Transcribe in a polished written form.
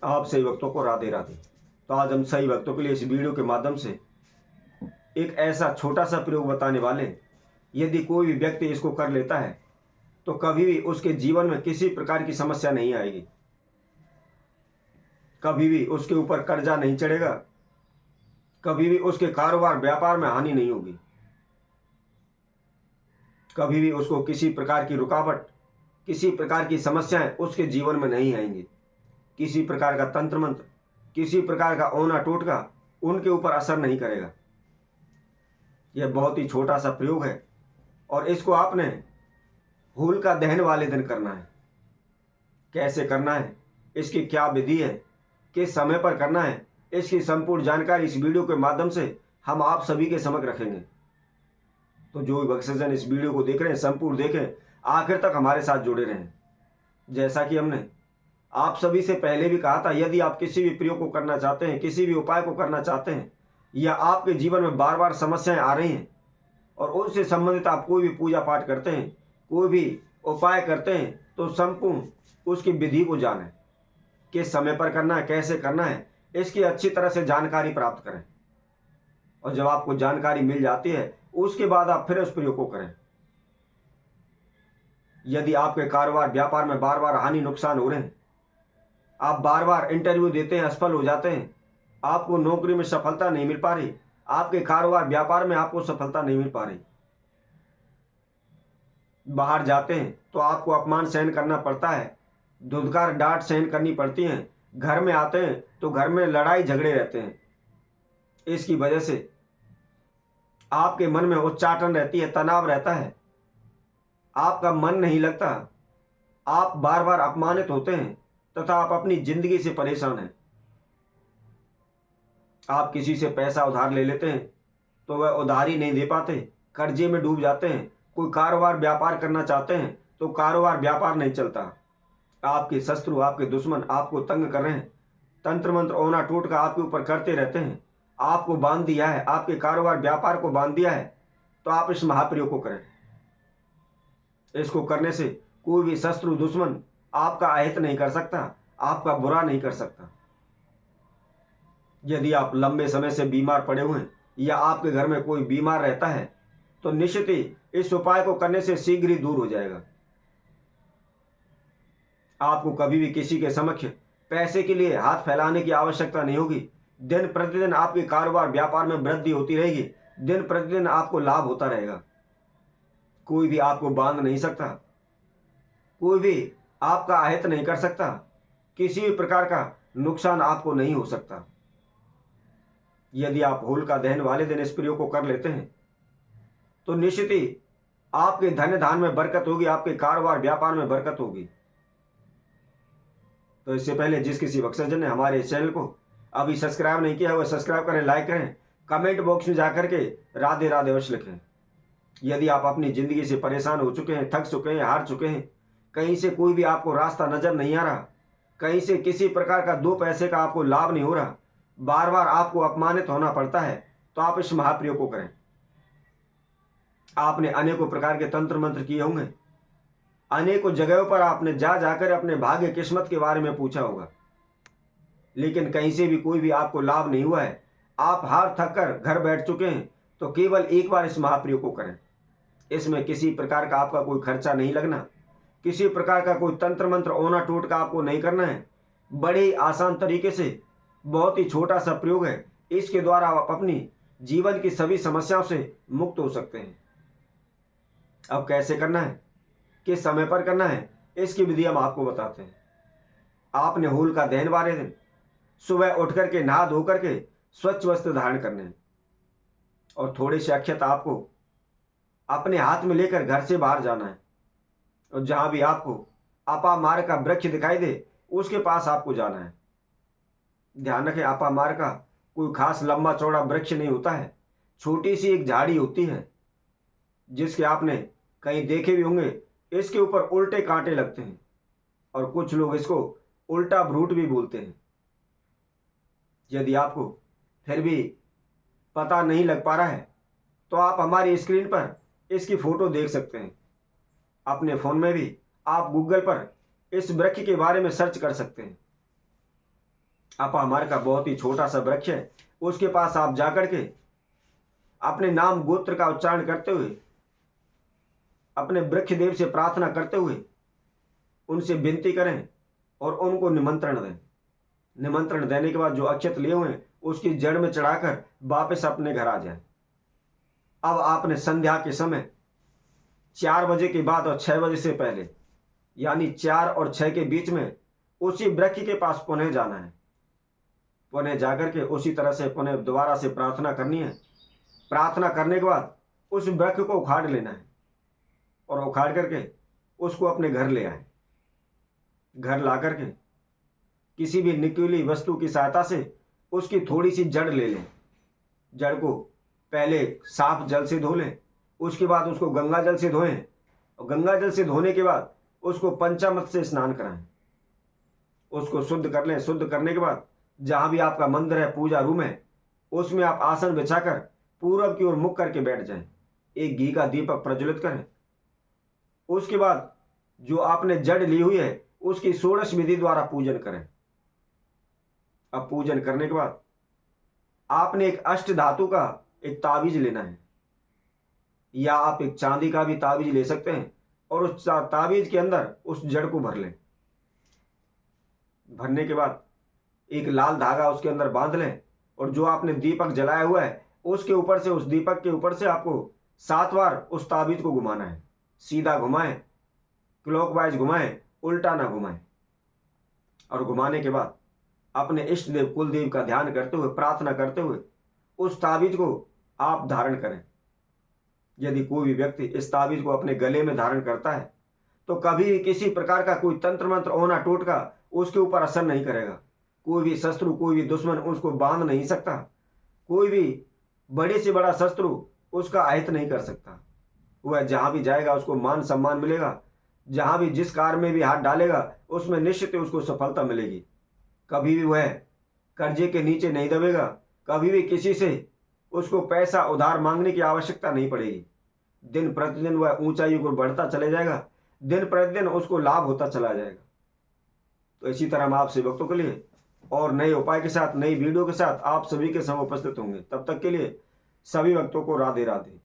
आप सही भक्तों को राधे राधे। तो आज हम सही भक्तों के लिए इस वीडियो के माध्यम से एक ऐसा छोटा सा प्रयोग बताने वाले हैं। यदि कोई भी व्यक्ति इसको कर लेता है तो कभी भी उसके जीवन में किसी प्रकार की समस्या नहीं आएगी, कभी भी उसके ऊपर कर्जा नहीं चढ़ेगा, कभी भी उसके कारोबार व्यापार में हानि नहीं होगी, कभी भी उसको किसी प्रकार की रुकावट, किसी प्रकार की समस्याएं उसके जीवन में नहीं आएंगी। किसी प्रकार का तंत्र मंत्र, किसी प्रकार का ओना टोटका उनके ऊपर असर नहीं करेगा। यह बहुत ही छोटा सा प्रयोग है और इसको आपने होलिका दहन वाले दिन करना है। कैसे करना है, इसकी क्या विधि है, किस समय पर करना है, इसकी संपूर्ण जानकारी इस वीडियो के माध्यम से हम आप सभी के समक्ष रखेंगे। तो जो भी भक्तजन इस वीडियो को देख रहे हैं संपूर्ण देखें, आखिर तक हमारे साथ जुड़े रहें। जैसा कि हमने आप सभी से पहले भी कहा था, यदि आप किसी भी प्रयोग को करना चाहते हैं, किसी भी उपाय को करना चाहते हैं, या आपके जीवन में बार बार समस्याएं आ रही हैं और उनसे संबंधित आप कोई भी पूजा पाठ करते हैं, कोई भी उपाय करते हैं, तो संपूर्ण उसकी विधि को जानें। किस समय पर करना है, कैसे करना है, इसकी अच्छी तरह से जानकारी प्राप्त करें। और जब आपको जानकारी मिल जाती है उसके बाद आप फिर उस प्रयोग को करें। यदि आपके कारोबार व्यापार में बार बार हानि नुकसान हो रहे हैं, आप बार बार इंटरव्यू देते हैं, असफल हो जाते हैं, आपको नौकरी में सफलता नहीं मिल पा रही, आपके कारोबार व्यापार में आपको सफलता नहीं मिल पा रही, बाहर जाते हैं तो आपको अपमान सहन करना पड़ता है, धुतकार डांट सहन करनी पड़ती है, घर में आते हैं तो घर में लड़ाई झगड़े रहते हैं, इसकी वजह से आपके मन में उच्चाटन रहती है, तनाव रहता है, आपका मन नहीं लगता, आप बार बार अपमानित होते हैं तथा आप अपनी जिंदगी से परेशान हैं। आप किसी से पैसा उधार ले लेते हैं तो वह उधारी नहीं दे पाते, कर्जे में डूब जाते हैं। कोई कारोबार व्यापार करना चाहते हैं तो कारोबार व्यापार नहीं चलता। आपके शत्रु, आपके दुश्मन आपको तंग कर रहे हैं, तंत्र मंत्र ओना टोटका आपके ऊपर करते रहते हैं, आपको बांध दिया है, आपके कारोबार व्यापार को बांध दिया है। तो आप इस महाप्रयोग को करें। इसको करने से कोई भी शत्रु दुश्मन आपका अहित नहीं कर सकता, आपका बुरा नहीं कर सकता। यदि आप लंबे समय से बीमार पड़े हुए हैं या आपके घर में कोई बीमार रहता है तो निश्चित ही इस उपाय को करने से शीघ्र ही दूर हो जाएगा। आपको कभी भी किसी के समक्ष पैसे के लिए हाथ फैलाने की आवश्यकता नहीं होगी। दिन प्रतिदिन आपके कारोबार व्यापार में वृद्धि होती रहेगी, दिन प्रतिदिन आपको लाभ होता रहेगा। कोई भी आपको बांध नहीं सकता, कोई भी आपका अहित नहीं कर सकता, किसी भी प्रकार का नुकसान आपको नहीं हो सकता। यदि आप होलिका दहन वाले दिन इस प्रयोग को कर लेते हैं तो निश्चित ही आपके धन धान में बरकत होगी, आपके कारोबार व्यापार में बरकत होगी। तो इससे पहले जिस किसी भक्तजन ने हमारे इस चैनल को अभी सब्सक्राइब नहीं किया है वह सब्सक्राइब करें, लाइक करें, कमेंट बॉक्स में जाकर के राधे राधे अवश्य लिखें। यदि आप अपनी जिंदगी से परेशान हो चुके हैं, थक चुके हैं, हार चुके हैं, कहीं से कोई भी आपको रास्ता नजर नहीं आ रहा, कहीं से किसी प्रकार का दो पैसे का आपको लाभ नहीं हो रहा, बार बार आपको अपमानित होना पड़ता है, तो आप इस महाप्रयोग को करें। आपने अनेकों प्रकार के तंत्र मंत्र किए होंगे, अनेकों जगहों पर आपने जा जाकर अपने भाग्य किस्मत के बारे में पूछा होगा, लेकिन कहीं से भी कोई भी आपको लाभ नहीं हुआ है, आप हार थक कर घर बैठ चुके हैं। तो केवल एक बार इस महाप्रयोग को करें। इसमें किसी प्रकार का आपका कोई खर्चा नहीं लगना, किसी प्रकार का कोई तंत्र मंत्र ओना टोटका आपको नहीं करना है। बड़े ही आसान तरीके से बहुत ही छोटा सा प्रयोग है, इसके द्वारा आप अपनी जीवन की सभी समस्याओं से मुक्त हो सकते हैं। अब कैसे करना है, किस समय पर करना है, इसकी विधि हम आपको बताते हैं। आपने होलिका दहन वाले दिन सुबह उठ करके नहा धो करके स्वच्छ वस्त्र धारण करने हैं और थोड़े से अक्षत आपको अपने हाथ में लेकर घर से बाहर जाना है और जहां भी आपको अपामार्ग का वृक्ष दिखाई दे उसके पास आपको जाना है। ध्यान रखें, अपामार्ग का कोई खास लंबा चौड़ा वृक्ष नहीं होता है, छोटी सी एक झाड़ी होती है जिसके आपने कहीं देखे भी होंगे। इसके ऊपर उल्टे कांटे लगते हैं और कुछ लोग इसको उल्टा भ्रूट भी बोलते हैं। यदि आपको फिर भी पता नहीं लग पा रहा है तो आप हमारी स्क्रीन पर इसकी फोटो देख सकते हैं। अपने फोन में भी आप गूगल पर इस वृक्ष के बारे में सर्च कर सकते हैं। अपामार का बहुत ही छोटा सा वृक्ष है, उसके पास आप जाकर के अपने नाम गोत्र का उच्चारण करते हुए, अपने वृक्ष देव से प्रार्थना करते हुए उनसे विनती करें और उनको निमंत्रण दें। निमंत्रण देने के बाद जो अक्षत लिए हुए हैं उसकी जड़ में चढ़ाकर वापस अपने घर आ जाए। अब आपने संध्या के समय 4 बजे के बाद और 6 बजे से पहले, यानी 4 और 6 के बीच में उसी वृक्ष के पास पुनः जाना है। पुनः जाकर के उसी तरह से पुनः दोबारा से प्रार्थना करनी है। प्रार्थना करने के बाद उस वृक्ष को उखाड़ लेना है और उखाड़ करके उसको अपने घर ले आए। घर ला करके किसी भी निकीली वस्तु की सहायता से उसकी थोड़ी सी जड़ ले लें। जड़ को पहले साफ जल से धो लें, उसके बाद उसको गंगा जल से धोएं और गंगा जल से धोने के बाद उसको पंचामृत से स्नान कराएं। उसको शुद्ध कर लें। शुद्ध करने के बाद जहाँ भी आपका मंदिर है, पूजा रूम है, उसमें आप आसन बिछाकर पूरब की ओर मुख करके बैठ जाएं। एक घी का दीपक प्रज्वलित करें। उसके बाद जो आपने जड़ ली हुई है उसकी षोडश विधि द्वारा पूजन करें। अब पूजन करने के बाद आपने एक अष्ट धातु का एक ताबीज लेना है, या आप एक चांदी का भी ताबीज ले सकते हैं और उस ताबीज के अंदर उस जड़ को भर लें। भरने के बाद एक लाल धागा उसके अंदर बांध लें और जो आपने दीपक जलाया हुआ है उसके ऊपर से, उस दीपक के ऊपर से आपको 7 बार उस ताबीज को घुमाना है। सीधा घुमाएं, क्लॉकवाइज घुमाएं, उल्टा ना घुमाएं। और घुमाने के बाद अपने इष्ट देव कुलदेव का ध्यान करते हुए, प्रार्थना करते हुए उस ताबीज को आप धारण करें। यदि कोई भी व्यक्ति इस ताबीज को अपने गले में धारण करता है तो कभी भी किसी प्रकार का कोई तंत्र मंत्र, ओना टोटका उसके ऊपर असर नहीं करेगा। कोई भी शत्रु, कोई भी दुश्मन उसको बांध नहीं सकता। कोई भी बड़े से बड़ा शत्रु उसका अहित नहीं कर सकता। वह जहां भी जाएगा उसको मान सम्मान मिलेगा। जहां भी जिस कार्य में भी हाथ डालेगा उसमें निश्चित उसको सफलता मिलेगी। कभी भी वह कर्जे के नीचे नहीं दबेगा। कभी भी किसी से उसको पैसा उधार मांगने की आवश्यकता नहीं पड़ेगी। दिन प्रतिदिन वह ऊंचाई को बढ़ता चले जाएगा। दिन प्रतिदिन उसको लाभ होता चला जाएगा। तो इसी तरह हम आपसे भक्तों के लिए और नए उपाय के साथ, नई वीडियो के साथ आप सभी के समय उपस्थित होंगे। तब तक के लिए सभी भक्तों को राधे राधे।